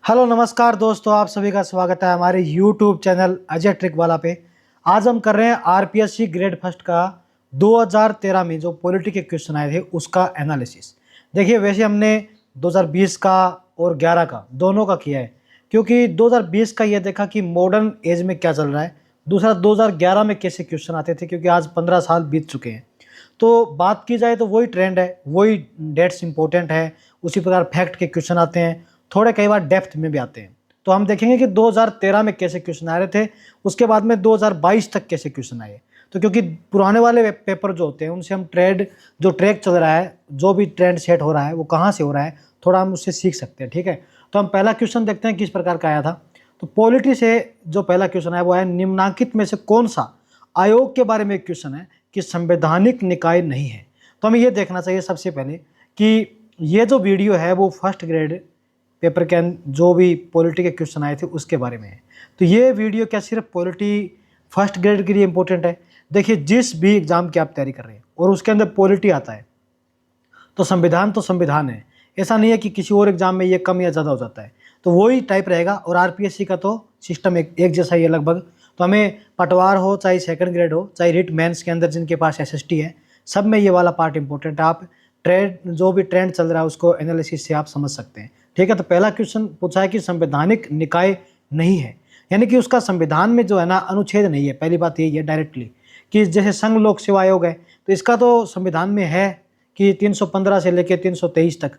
Hello नमस्कार दोस्तों, आप सभी का स्वागत है हमारे यूट्यूब चैनल अजय ट्रिक वाला पे। आज हम कर रहे हैं आरपीएससी ग्रेड फर्स्ट का 2013 में जो पॉलिटी के क्वेश्चन आए थे उसका एनालिसिस। देखिए, वैसे हमने 2020 का और 11 का दोनों का किया है, क्योंकि 2020 का ये देखा कि मॉडर्न एज में क्या चल रहा है, दूसरा 2011 में कैसे क्वेश्चन आते थे, क्योंकि आज 15 साल बीत चुके हैं। तो बात की जाए तो वही ट्रेंड है, वही डेट्स इंपॉर्टेंट है, उसी प्रकार फैक्ट के क्वेश्चन आते हैं, थोड़े कई बार डेप्थ में भी आते हैं। तो हम देखेंगे कि 2013 में कैसे क्वेश्चन आ रहे थे, उसके बाद में 2022 तक कैसे क्वेश्चन आए। तो क्योंकि पुराने वाले पेपर जो होते हैं उनसे हम जो ट्रैक चल रहा है, जो भी ट्रेंड सेट हो रहा है वो कहाँ से हो रहा है, थोड़ा हम उससे सीख सकते हैं। ठीक है, तो हम पहला क्वेश्चन देखते हैं किस प्रकार का आया था। तो पॉलिटी से जो पहला क्वेश्चन आया वो है, निम्नलिखित में से कौन सा आयोग के बारे में क्वेश्चन है कि संवैधानिक निकाय नहीं है। तो हमें ये देखना चाहिए सबसे पहले कि ये जो वीडियो है वो फर्स्ट ग्रेड पेपर के जो भी पॉलिटी के क्वेश्चन आए थे उसके बारे में है। तो ये वीडियो क्या सिर्फ पॉलिटी फर्स्ट ग्रेड के लिए इंपॉर्टेंट है। देखिए, जिस भी एग्जाम की आप तैयारी कर रहे हैं और उसके अंदर पॉलिटी आता है तो संविधान है। ऐसा नहीं है कि किसी और एग्जाम में ये कम या ज़्यादा हो जाता है, तो वही टाइप रहेगा। और आरपीएससी का तो सिस्टम एक जैसा ही है लगभग। तो हमें पटवार हो चाहे सेकंड ग्रेड हो चाहे रिट मेंस के अंदर जिनके पास एसएसटी है, सब में ये वाला पार्ट इंपॉर्टेंट है। आप जो भी ट्रेंड चल रहा है उसको एनालिसिस से आप समझ सकते हैं। ठीक है, तो पहला क्वेश्चन पूछा है कि संवैधानिक निकाय नहीं है, यानी कि उसका संविधान में जो है ना अनुच्छेद नहीं है। पहली बात यही है डायरेक्टली, कि जैसे संघ लोक सेवा आयोग है तो इसका तो संविधान में है कि 315 से लेकर 323 तक।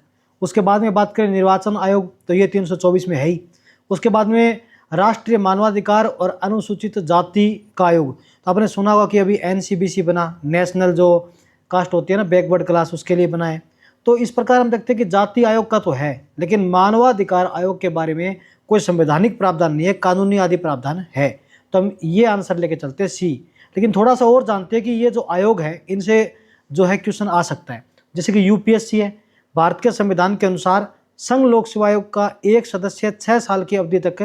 उसके बाद में बात करें निर्वाचन आयोग तो ये 324 में है ही। उसके बाद में राष्ट्रीय मानवाधिकार और अनुसूचित जाति का आयोग, तो आपने सुना होगा कि अभी एनसीबीसी बना, नेशनल जो कास्ट होती है ना बैकवर्ड क्लास, उसके लिए बना है। तो इस प्रकार हम देखते हैं कि जाति आयोग का तो है, लेकिन मानवाधिकार आयोग के बारे में कोई संवैधानिक प्रावधान नहीं है, कानूनी आदि प्रावधान है। तो हम ये आंसर लेके चलते हैं सी। लेकिन थोड़ा सा और जानते हैं कि ये जो आयोग है इनसे जो है क्वेश्चन आ सकता है। जैसे कि यूपीएससी है, भारत के संविधान के अनुसार संघ लोक सेवा आयोग का एक सदस्य 6 साल की अवधि तक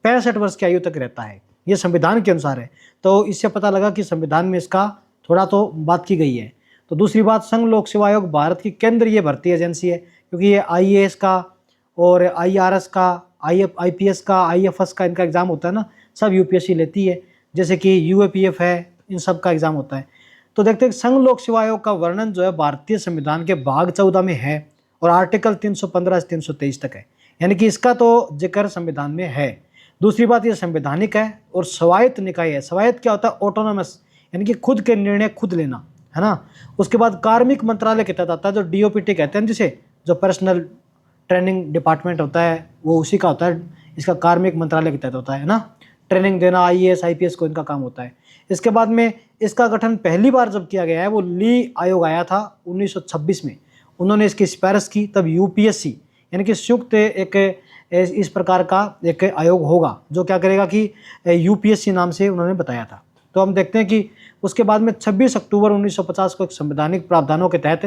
65 वर्ष की आयु तक रहता है। ये संविधान के अनुसार है, तो इससे पता लगा कि संविधान में इसका थोड़ा तो बात की गई है। तो दूसरी बात, संघ लोक सेवा आयोग भारत की केंद्रीय भर्ती एजेंसी है, क्योंकि ये आईएएस का और आईआरएस का, आईपीएस का, आईएफएस का इनका एग्जाम होता है ना, सब यूपीएससी लेती है। जैसे कि यूएपीएफ है, इन सब का एग्जाम होता है। तो देखते हैं संघ लोक सेवा आयोग का वर्णन जो है भारतीय संविधान के भाग 14 में है और आर्टिकल 315 से 323 तक है, यानी कि इसका तो जिक्र संविधान में है। दूसरी बात, ये संवैधानिक है और स्वायत्त निकाय है। स्वायत्त क्या होता है? ऑटोनोमस, यानी कि खुद के निर्णय खुद लेना, है ना। उसके बाद कार्मिक मंत्रालय के तहत आता है, जो डीओपीटी कहते हैं जिसे, जो पर्सनल ट्रेनिंग डिपार्टमेंट होता है वो उसी का होता है। इसका कार्मिक मंत्रालय के तहत होता है ना, ट्रेनिंग देना आईएएस आईपीएस को इनका काम होता है। इसके बाद में इसका गठन पहली बार जब किया गया है वो ली आयोग आया था 1926 में, उन्होंने इसकी सिफारिश की। तब यूपीएससी यानी कि संयुक्त एक इस प्रकार का एक आयोग होगा जो क्या करेगा कि यूपीएससी नाम से उन्होंने बताया था। तो हम देखते हैं कि उसके बाद में 26 अक्टूबर 1950 को एक संवैधानिक प्रावधानों के तहत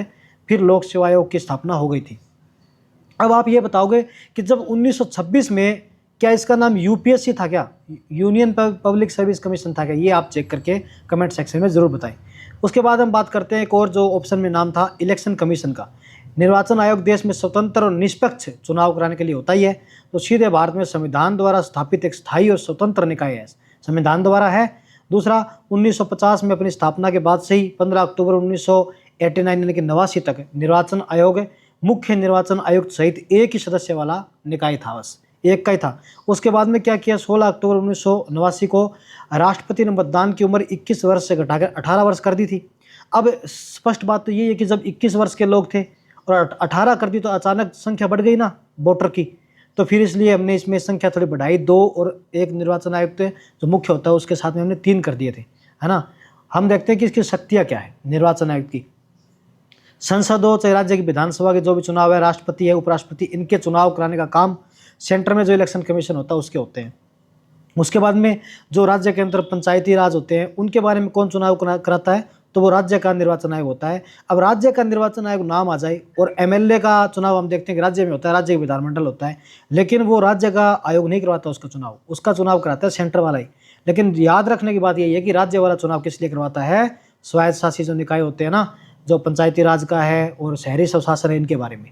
फिर लोक सेवा आयोग की स्थापना हो गई थी। अब आप ये बताओगे कि जब 1926 में क्या इसका नाम यूपीएससी था क्या, यूनियन पब्लिक सर्विस कमीशन था क्या? ये आप चेक करके कमेंट सेक्शन में ज़रूर बताएं। उसके बाद हम बात करते हैं एक और जो ऑप्शन में नाम था इलेक्शन कमीशन का। निर्वाचन आयोग देश में स्वतंत्र और निष्पक्ष चुनाव कराने के लिए होता ही है। तो सीधे भारत में संविधान द्वारा स्थापित एक स्थायी और स्वतंत्र निकाय है, संविधान द्वारा है। दूसरा, 1950 में अपनी स्थापना के बाद से ही 15 अक्टूबर 1989 यानी कि 89 तक निर्वाचन आयोग मुख्य निर्वाचन आयुक्त सहित एक ही सदस्य वाला निकाय था, बस एक का ही था। उसके बाद में क्या किया, 16 अक्टूबर 1989 को राष्ट्रपति ने मतदान की उम्र 21 वर्ष से घटाकर 18 वर्ष कर दी थी। अब स्पष्ट बात तो ये है कि जब 21 वर्ष के लोग थे और 18 कर दी तो अचानक संख्या बढ़ गई ना वोटर की, तो फिर इसलिए हमने इसमें संख्या थोड़ी बढ़ाई, 2 और 1 निर्वाचन आयुक्त जो मुख्य होता है उसके साथ में हमने 3 कर दिए थे, है ना। हम देखते हैं कि इसकी शक्तियाँ क्या है निर्वाचन आयुक्त की। संसद हो चाहे राज्य की विधानसभा के जो भी चुनाव है, राष्ट्रपति है, उपराष्ट्रपति, इनके चुनाव कराने का काम सेंटर में जो इलेक्शन कमीशन होता है उसके होते हैं। उसके बाद में जो राज्य के अंदर पंचायती राज होते हैं उनके बारे में कौन चुनाव कराता है, तो वो राज्य का निर्वाचन आयोग होता है। अब राज्य का निर्वाचन आयोग नाम आ जाए और एमएलए का चुनाव हम देखते हैं कि राज्य में होता है, राज्य का विधानमंडल होता है, लेकिन वो राज्य का आयोग नहीं करवाता उसका चुनाव कराता है सेंटर वाला ही। लेकिन याद रखने की बात यही है कि राज्य वाला चुनाव किस लिए करवाता है, स्वायत्त शासी जो निकाय होते हैं ना, जो पंचायती राज का है और शहरी स्वशासन है, इनके बारे में।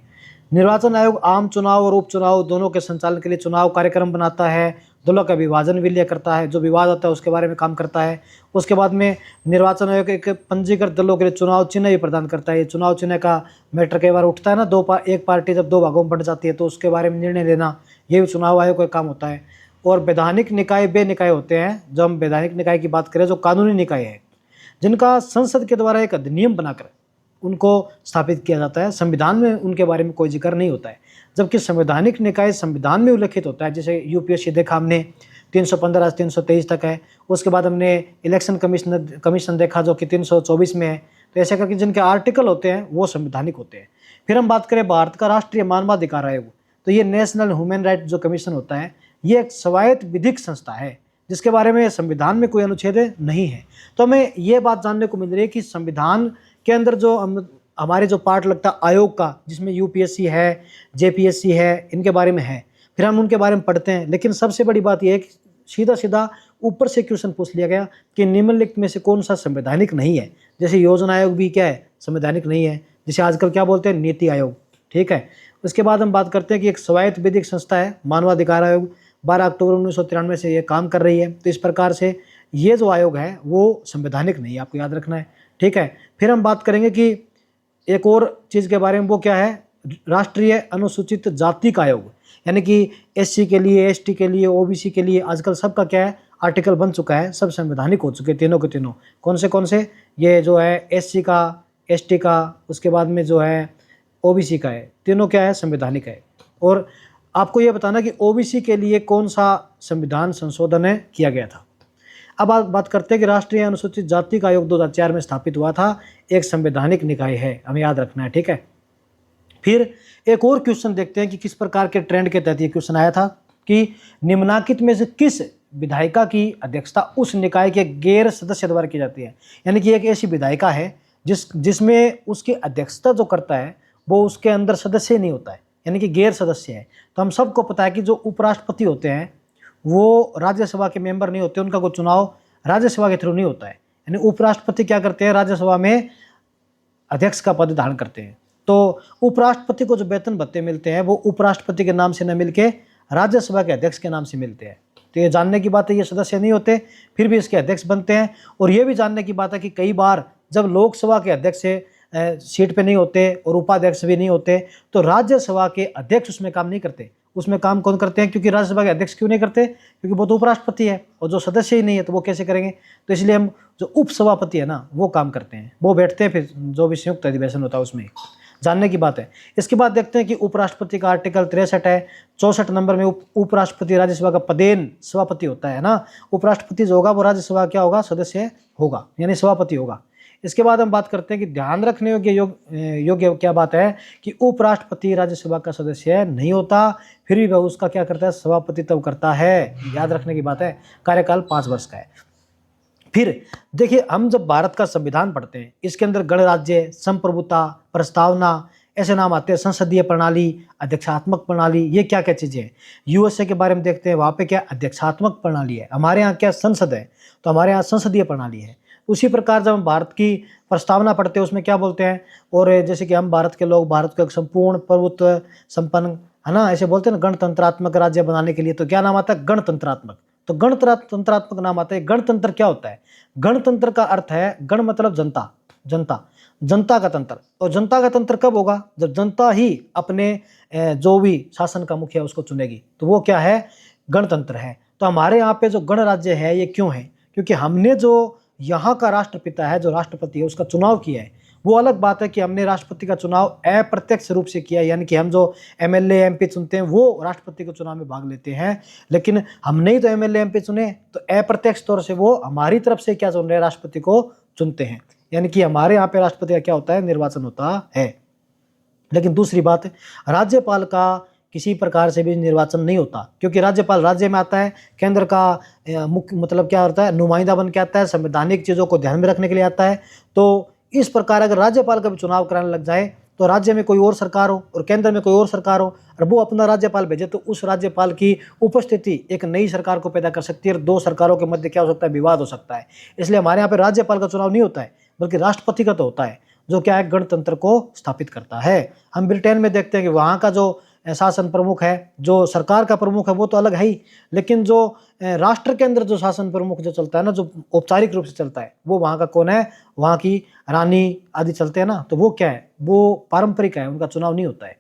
निर्वाचन आयोग आम चुनाव और उपचुनाव दोनों के संचालन के लिए चुनाव कार्यक्रम बनाता है, दलों का विभाजन विलय करता है, जो विवाद होता है उसके बारे में काम करता है। उसके बाद में निर्वाचन आयोग एक पंजीकृत दलों के लिए चुनाव चिन्ह भी प्रदान करता है। ये चुनाव चिन्ह का मैटर कई बार उठता है ना, एक पार्टी जब दो भागों में बंट जाती है तो उसके बारे में निर्णय लेना, ये भी चुनाव आयोग का काम होता है। और वैधानिक निकाय वे निकाय होते हैं, जब हम वैधानिक निकाय की बात करें, जो कानूनी निकाय है, जिनका संसद के द्वारा एक अधिनियम बनाकर उनको स्थापित किया जाता है। संविधान में उनके बारे में कोई जिक्र नहीं होता है, जबकि संवैधानिक निकाय संविधान में उल्लेखित होता है। जैसे यूपीएससी देखा हमने, 315 से 323 तक है। उसके बाद हमने इलेक्शन कमीशन देखा जो कि 324 में है। तो ऐसे करके जिनके आर्टिकल होते हैं वो संवैधानिक होते हैं। फिर हम बात करें भारत का राष्ट्रीय मानवाधिकार आयोग, तो ये नेशनल ह्यूमन राइट जो कमीशन होता है, ये एक स्वायत्त विधिक संस्था है जिसके बारे में संविधान में कोई अनुच्छेद नहीं है। तो हमें ये बात जानने को मिल रही है कि संविधान के अंदर जो हमारे जो पार्ट लगता है आयोग का, जिसमें यूपीएससी है, जेपीएससी है, इनके बारे में है, फिर हम उनके बारे में पढ़ते हैं। लेकिन सबसे बड़ी बात यह है कि सीधा सीधा ऊपर से क्वेश्चन पूछ लिया गया कि निम्नलिखित में से कौन सा संवैधानिक नहीं है। जैसे योजना आयोग भी क्या है, संवैधानिक नहीं है। जैसे आजकल क्या बोलते हैं, नीति आयोग, ठीक है। उसके बाद हम बात करते हैं कि एक स्वायत्त विधिक संस्था है मानवाधिकार आयोग, 12 अक्टूबर 1993 से ये काम कर रही है। तो इस प्रकार से ये जो आयोग है वो संवैधानिक नहीं है, आपको याद रखना है, ठीक है। फिर हम बात करेंगे कि एक और चीज़ के बारे में, वो क्या है, राष्ट्रीय अनुसूचित जाति का आयोग, यानी कि एससी के लिए, एसटी के लिए, ओबीसी के लिए आजकल सबका क्या है, आर्टिकल बन चुका है, सब संवैधानिक हो चुके हैं तीनों के तीनों। कौन से, ये जो है एससी का, एसटी का, उसके बाद में जो है ओबीसी का है, तीनों क्या है, संवैधानिक है। और आपको ये बताना कि ओबीसी के लिए कौन सा संविधान संशोधन है किया गया था। अब आप बात करते हैं कि राष्ट्रीय अनुसूचित जाति का आयोग 2004 में स्थापित हुआ था, एक संवैधानिक निकाय है, हमें याद रखना है, ठीक है। फिर एक और क्वेश्चन देखते हैं कि किस प्रकार के ट्रेंड के तहत ये क्वेश्चन आया था कि निम्नलिखित में से किस विधायिका की अध्यक्षता उस निकाय के गैर सदस्य द्वारा की जाती है। यानी कि एक ऐसी विधायिका है जिसमें उसकी अध्यक्षता जो करता है वो उसके अंदर सदस्य नहीं होता है, यानी कि गैर सदस्य है। तो हम सबको पता है कि जो उपराष्ट्रपति होते हैं वो राज्यसभा के मेंबर नहीं होते, उनका कोई चुनाव राज्यसभा के थ्रू नहीं होता है। यानी उपराष्ट्रपति क्या करते हैं, राज्यसभा में अध्यक्ष का पद धारण करते हैं। तो उपराष्ट्रपति को जो वेतन भत्ते मिलते हैं वो उपराष्ट्रपति के नाम से न मिलके राज्यसभा के अध्यक्ष के नाम से मिलते हैं। तो ये जानने की बात है, ये सदस्य नहीं होते फिर भी इसके अध्यक्ष बनते हैं। और ये भी जानने की बात है कि कई बार जब लोकसभा के अध्यक्ष सीट पे नहीं होते और उपाध्यक्ष भी नहीं होते तो राज्यसभा के अध्यक्ष उसमें काम नहीं करते। उसमें काम कौन करते हैं, क्योंकि राज्यसभा के अध्यक्ष क्यों नहीं करते, क्योंकि वो तो उपराष्ट्रपति है और जो सदस्य ही नहीं है तो वो कैसे करेंगे। तो इसलिए हम जो उपसभापति है ना वो काम करते हैं, वो बैठते हैं, फिर जो भी संयुक्त अधिवेशन होता है उसमें जानने की बात है। इसके बाद देखते हैं कि उपराष्ट्रपति का आर्टिकल 63 है, 64 नंबर में उपराष्ट्रपति राज्यसभा का पदेन सभापति होता है ना। उपराष्ट्रपति जो होगा वो राज्यसभा क्या होगा, सदस्य होगा, यानी सभापति होगा। इसके बाद हम बात करते हैं कि ध्यान रखने योग्य क्या बात है कि उपराष्ट्रपति राज्यसभा का सदस्य नहीं होता, फिर भी वह उसका क्या करता है, सभापतित्व करता है। याद रखने की बात है, कार्यकाल 5 वर्ष का है। फिर देखिए, हम जब भारत का संविधान पढ़ते हैं इसके अंदर गणराज्य, संप्रभुता, प्रस्तावना ऐसे नाम आते हैं, संसदीय प्रणाली, अध्यक्षात्मक प्रणाली, ये क्या क्या चीज़ें हैं। यूएसए के बारे में देखते हैं, वहाँ पे क्या अध्यक्षात्मक प्रणाली है, हमारे यहाँ क्या संसद है, तो हमारे यहाँ संसदीय प्रणाली है। उसी प्रकार जब हम भारत की प्रस्तावना पढ़ते हैं उसमें क्या बोलते हैं, और जैसे कि हम भारत के लोग भारत को एक संपूर्ण प्रभुत्व संपन्न है ना, ऐसे बोलते हैं ना, गणतंत्रात्मक राज्य बनाने के लिए तो क्या नाम आता है, गणतंत्रात्मक। तो गणतंत्रात्मक नाम आता है। गणतंत्र क्या होता है, गणतंत्र का अर्थ है, गण मतलब जनता, जनता का तंत्र। और जनता का तंत्र कब होगा, जब जनता ही अपने जो भी शासन का मुखिया उसको चुनेगी, तो वो क्या है, गणतंत्र है। तो हमारे यहाँ पे जो गणराज्य है ये क्यों है, क्योंकि हमने जो यहाँ का राष्ट्रपिता है, जो राष्ट्रपति है, उसका चुनाव किया है। वो अलग बात है कि हमने राष्ट्रपति का चुनाव अप्रत्यक्ष रूप से किया, यानी कि हम जो एमएलए एमपी चुनते हैं वो राष्ट्रपति के चुनाव में भाग लेते हैं, लेकिन हमने ही तो एमएलए एमपी चुने, तो अप्रत्यक्ष तौर से वो हमारी तरफ से क्या चुन रहे हैं, राष्ट्रपति को चुनते हैं। यानी कि हमारे यहाँ पे राष्ट्रपति का क्या होता है, निर्वाचन होता है। लेकिन दूसरी बात, राज्यपाल का किसी प्रकार से भी निर्वाचन नहीं होता, क्योंकि राज्यपाल राज्य में आता है, केंद्र का मुख्य मतलब क्या होता है, नुमाइंदा बन के आता है, संवैधानिक चीज़ों को ध्यान में रखने के लिए आता है। तो इस प्रकार अगर राज्यपाल का भी चुनाव कराने लग जाए तो राज्य में कोई और सरकार हो और केंद्र में कोई और सरकार हो और वो अपना राज्यपाल भेजे, तो उस राज्यपाल की उपस्थिति एक नई सरकार को पैदा कर सकती है और 2 सरकारों के मध्य क्या हो सकता है, विवाद हो सकता है। इसलिए हमारे यहाँ पे राज्यपाल का चुनाव नहीं होता है, बल्कि राष्ट्रपति का तो होता है। जो क्या है, गणतंत्र को स्थापित करता है। हम ब्रिटेन में देखते हैं कि वहाँ का जो शासन प्रमुख है, जो सरकार का प्रमुख है, वो तो अलग है ही, लेकिन जो राष्ट्र के अंदर जो शासन प्रमुख जो चलता है ना, जो औपचारिक रूप से चलता है, वो वहाँ का कौन है, वहाँ की रानी आदि चलते हैं ना, तो वो क्या है, वो पारंपरिक है, उनका चुनाव नहीं होता है।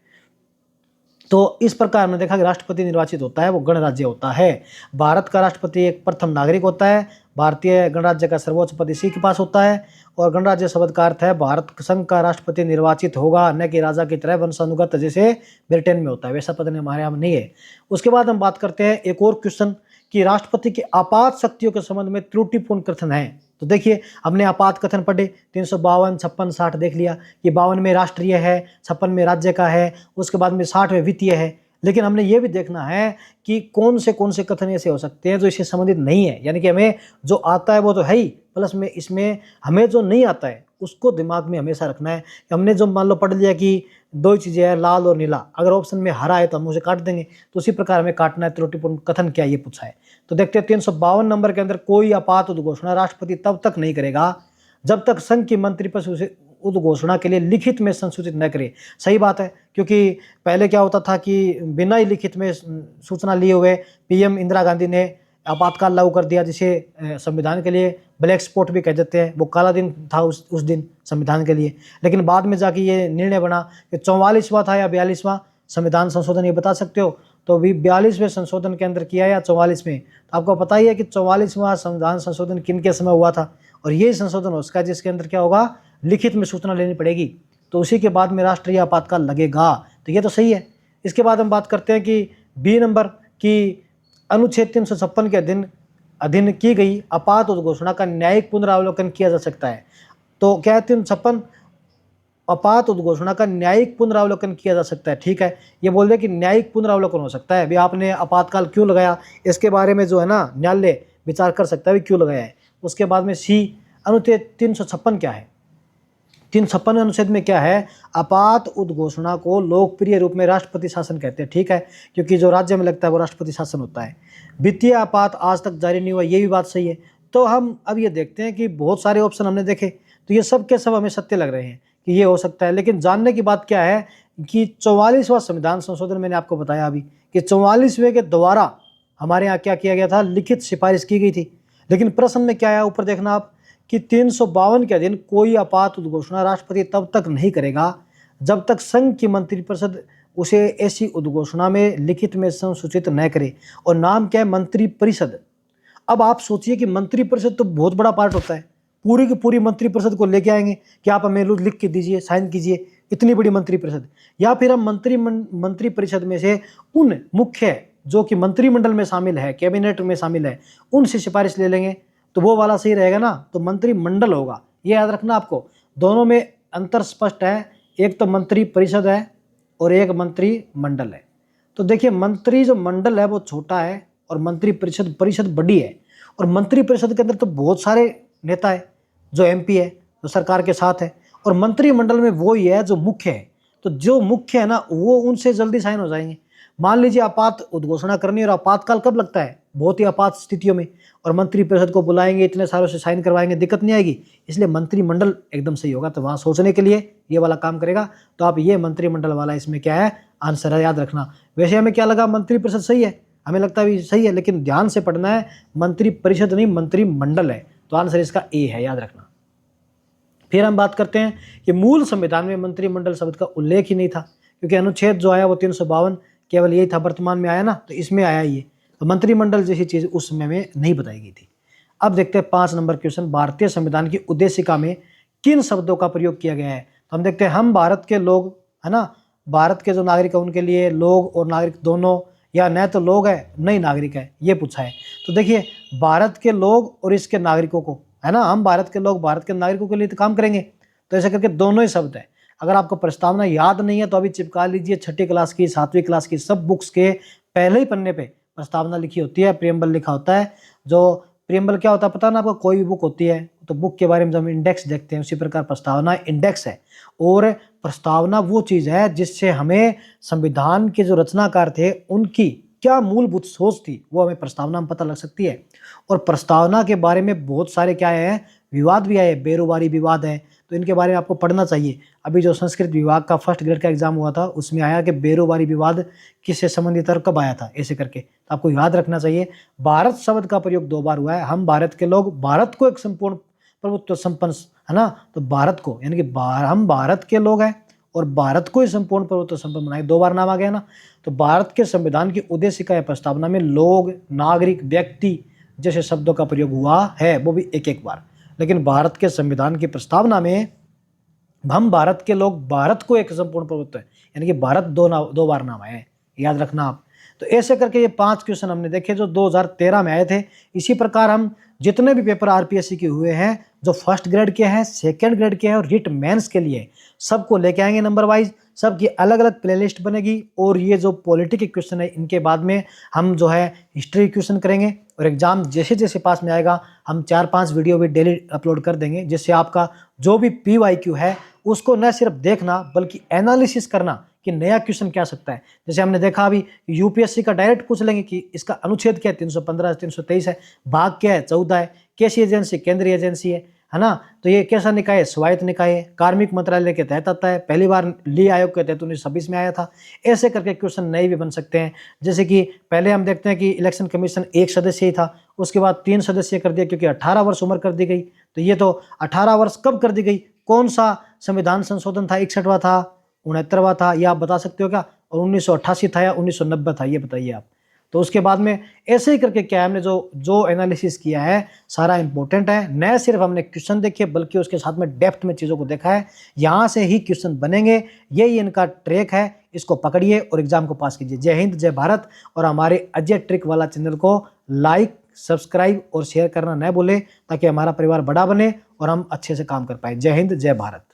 तो इस प्रकार हमने देखा कि राष्ट्रपति निर्वाचित होता है, वो गणराज्य होता है। भारत का राष्ट्रपति एक प्रथम नागरिक होता है। भारतीय गणराज्य का सर्वोच्च पद इसी के पास होता है। और गणराज्य शब्द का अर्थ है भारत संघ का राष्ट्रपति निर्वाचित होगा, न कि राजा की तरह वंशानुगत जैसे ब्रिटेन में होता है, वैसा पद हमारे यहाँ नहीं है। उसके बाद हम बात करते हैं एक और क्वेश्चन कि राष्ट्रपति की आपात शक्तियों के संबंध में त्रुटिपूर्ण कथन है। तो देखिए, हमने आपात कथन पढ़े 352, 56, 60 देख लिया कि 52 में राष्ट्रीय है, 56 में राज्य का है, उसके बाद में 60 में वित्तीय है। लेकिन हमने ये भी देखना है कि कौन से कथन ऐसे हो सकते हैं जो इससे संबंधित नहीं है, यानी कि हमें जो आता है वो तो है ही, प्लस में इसमें हमें जो नहीं आता है उसको दिमाग में हमेशा रखना है। कि हमने जो मान लो पढ़ लिया कि दो ही चीज़ें हैं, लाल और नीला, अगर ऑप्शन में हरा है तो हम उसे काट देंगे, तो उसी प्रकार हमें काटना है। त्रुटिपूर्ण कथन क्या ये पूछा है, तो देखते हैं 352 नंबर के अंदर, कोई आपात उद्घोषणा राष्ट्रपति तब तक नहीं करेगा जब तक संघ की मंत्रिपरिषद उसे उद्घोषणा के लिए लिखित में संसूचित न करे। सही बात है, क्योंकि पहले क्या होता था कि बिना ही लिखित में सूचना लिए हुए पीएम इंदिरा गांधी ने आपातकाल लागू कर दिया, जिसे संविधान के लिए ब्लैक स्पॉट भी कह देते हैं। वो काला दिन था उस दिन संविधान के लिए। लेकिन बाद में जाके ये निर्णय बना कि 44वां था या 42वां संविधान संशोधन, ये बता सकते हो? तो अभी 42वें संशोधन के अंदर किया या 44वें? तो आपको पता ही है कि 44वां संविधान संशोधन किन के समय हुआ था, और यही संशोधन हो उसका जिसके अंदर क्या होगा, लिखित में सूचना लेनी पड़ेगी। तो उसी के बाद में राष्ट्रीय आपातकाल लगेगा। तो ये तो सही है। इसके बाद हम बात करते हैं कि बी नंबर की अनुच्छेद 356 के अधीन की गई आपात उद्घोषणा का न्यायिक पुनरावलोकन किया जा सकता है। तो क्या है, 356 आपात उद्घोषणा का न्यायिक पुनरावलोकन किया जा सकता है। ठीक है, ये बोल दे कि न्यायिक पुनरावलोकन हो सकता है। अभी आपने आपातकाल क्यों लगाया, इसके बारे में जो है ना, न्यायालय विचार कर सकता है क्यों लगाया है। उसके बाद में सी, अनुच्छेद 356 क्या है, 356 अनुच्छेद में क्या है, आपात उद्घोषणा को लोकप्रिय रूप में राष्ट्रपति शासन कहते हैं। ठीक है, क्योंकि जो राज्य में लगता है वो राष्ट्रपति शासन होता है। वित्तीय आपात आज तक जारी नहीं हुआ, ये भी बात सही है। तो हम अब ये देखते हैं कि बहुत सारे ऑप्शन हमने देखे, तो ये सब के सब हमें सत्य लग रहे हैं कि ये हो सकता है। लेकिन जानने की बात क्या है कि 44वां संविधान संशोधन, मैंने आपको बताया अभी कि 44वें के द्वारा हमारे यहाँ क्या किया गया था, लिखित सिफारिश की गई थी। लेकिन प्रश्न में क्या आया, ऊपर देखना आप कि 352 के अधीन कोई आपात उद्घोषणा राष्ट्रपति तब तक नहीं करेगा जब तक संघ की मंत्रिपरिषद उसे ऐसी उद्घोषणा में लिखित में संसूचित न करे। और नाम क्या है, मंत्रिपरिषद। अब आप सोचिए कि मंत्रिपरिषद तो बहुत बड़ा पार्ट होता है, पूरी की पूरी मंत्रिपरिषद को लेके आएंगे कि आप हमें लिख के दीजिए, साइन कीजिए, इतनी बड़ी मंत्रिपरिषद। या फिर हम मंत्रिपरिषद में से उन मुख्य जो कि मंत्रिमंडल में शामिल है, कैबिनेट में शामिल है, उनसे सिफारिश ले लेंगे, तो वो वाला सही रहेगा ना। तो मंत्रिमंडल होगा, ये याद रखना आपको। दोनों में अंतर स्पष्ट है, एक तो मंत्रिपरिषद है और एक मंत्रिमंडल है। तो देखिए, मंत्री जो मंडल है वो छोटा है और मंत्रिपरिषद परिषद बड़ी है। और मंत्रिपरिषद के अंदर तो बहुत सारे नेता है, जो एमपी है, जो सरकार के साथ है, और मंत्रिमंडल में वो ही है जो मुख्य है। तो जो मुख्य है ना, वो उनसे जल्दी साइन हो जाएंगे। मान लीजिए आपात उद्घोषणा करनी, और आपातकाल कब लगता है, बहुत ही आपात स्थितियों में, और मंत्रिपरिषद को बुलाएंगे, इतने सारों से साइन करवाएंगे, दिक्कत नहीं आएगी। इसलिए मंत्रिमंडल एकदम सही होगा। तो वहाँ सोचने के लिए ये वाला काम करेगा। तो आप ये मंत्रिमंडल वाला इसमें क्या है, आंसर है, याद रखना। वैसे हमें क्या लगा, मंत्रिपरिषद सही है, हमें लगता है सही है, लेकिन ध्यान से पढ़ना है, मंत्रिपरिषद नहीं मंत्रिमंडल है। तो आंसर इसका ए है, याद रखना। फिर हम बात करते हैं कि मूल संविधान में मंत्रिमंडल शब्द का उल्लेख ही नहीं था, क्योंकि अनुच्छेद जो आया वो 352 केवल यही था, वर्तमान में आया ना, तो इसमें आया ये। तो मंत्रिमंडल जैसी चीज़ उस समय में नहीं बताई गई थी। अब देखते हैं 5 नंबर क्वेश्चन, भारतीय संविधान की उद्देशिका में किन शब्दों का प्रयोग किया गया है। तो हम देखते हैं, हम भारत के लोग, है ना, भारत के जो नागरिक है उनके लिए लोग और नागरिक दोनों, या न तो लोग है न ही नागरिक है, ये पूछा है। तो देखिए, भारत के लोग और इसके नागरिकों को, है ना, हम भारत के लोग भारत के नागरिकों के लिए तो काम करेंगे। तो ऐसे करके दोनों ही शब्द है। अगर आपको प्रस्तावना याद नहीं है तो अभी चिपका लीजिए, 6ठी क्लास की, 7वीं क्लास की सब बुक्स के पहले ही पन्ने पे प्रस्तावना लिखी होती है, प्रियम्बल लिखा होता है। जो प्रियम्बल क्या होता है पता ना आपको, कोई भी बुक होती है तो बुक के बारे में जब हम इंडेक्स देखते हैं, उसी प्रकार प्रस्तावना इंडेक्स है। और प्रस्तावना वो चीज़ है जिससे हमें संविधान के जो रचनाकार थे उनकी क्या मूलभूत सोच थी, वो हमें प्रस्तावना में पता लग सकती है। और प्रस्तावना के बारे में बहुत सारे क्या है, विवाद भी आए, बेरोबारी विवाद है, तो इनके बारे में आपको पढ़ना चाहिए। अभी जो संस्कृत विभाग का फर्स्ट ग्रेड का एग्जाम हुआ था उसमें आया कि बेरोबारी विवाद किससे संबंधित और कब आया था, ऐसे करके, तो आपको याद रखना चाहिए। भारत शब्द का प्रयोग 2 बार हुआ है। हम भारत के लोग, भारत को एक संपूर्ण प्रभुत्व संपन्न, है ना, तो भारत को यानी कि हम भारत के लोग हैं और भारत को ही संपूर्ण प्रभुत्व संपन्न बनाए, 2 बार नाम आ गया ना। तो भारत के संविधान की उद्देशिका या प्रस्तावना में लोग, नागरिक, व्यक्ति जैसे शब्दों का प्रयोग हुआ है, वो भी एक बार। लेकिन भारत के संविधान की प्रस्तावना में हम भारत के लोग, भारत को एक संपूर्ण प्रभुत्व है, यानी कि भारत 2 बार नाम आए हैं, याद रखना आप। तो ऐसे करके ये 5 क्वेश्चन हमने देखे जो 2013 में आए थे। इसी प्रकार हम जितने भी पेपर आरपीएससी के हुए हैं, जो फर्स्ट ग्रेड के हैं, सेकंड ग्रेड के हैं और रिट मेंस के लिए, सबको लेके आएंगे नंबर वाइज। सबकी अलग अलग प्लेलिस्ट बनेगी। और ये जो पॉलिटी के क्वेश्चन है, इनके बाद में हम जो है हिस्ट्री क्वेश्चन करेंगे। और एग्जाम जैसे जैसे पास में आएगा हम 4-5 वीडियो भी डेली अपलोड कर देंगे, जिससे आपका जो भी PYQ है उसको न सिर्फ देखना बल्कि एनालिसिस करना कि नया क्वेश्चन क्या आ सकता है। जैसे हमने देखा अभी यूपीएससी का डायरेक्ट पूछ लेंगे कि इसका अनुच्छेद क्या है, 315 323 है, भाग क्या है, 14 है, कैसी एजेंसी, केंद्रीय एजेंसी है ना, तो ये कैसा निकाय है, स्वायत्त निकाय है, कार्मिक मंत्रालय के तहत आता है, पहली बार ली आयोग के तहत 1926 में आया था। ऐसे करके क्वेश्चन नए भी बन सकते हैं। जैसे कि पहले हम देखते हैं कि इलेक्शन कमीशन 1 सदस्य ही था, उसके बाद 3 सदस्य कर दिया क्योंकि 18 वर्ष उम्र कर दी गई। तो ये तो 18 वर्ष कब कर दी गई, कौन सा संविधान संशोधन था, 61वां था, 69वां था, ये आप बता सकते हो क्या, और 1988 था या 1990 था, ये बताइए आप। तो उसके बाद में ऐसे ही करके क्या है, हमने जो एनालिसिस किया है सारा इंपॉर्टेंट है। न सिर्फ हमने क्वेश्चन देखे बल्कि उसके साथ में डेप्थ में चीज़ों को देखा है। यहाँ से ही क्वेश्चन बनेंगे, यही इनका ट्रैक है, इसको पकड़िए और एग्जाम को पास कीजिए। जय हिंद, जय भारत। और हमारे अजय ट्रिक वाला चैनल को लाइक, सब्सक्राइब और शेयर करना न भूलें, ताकि हमारा परिवार बड़ा बने और हम अच्छे से काम कर पाए। जय हिंद, जय भारत।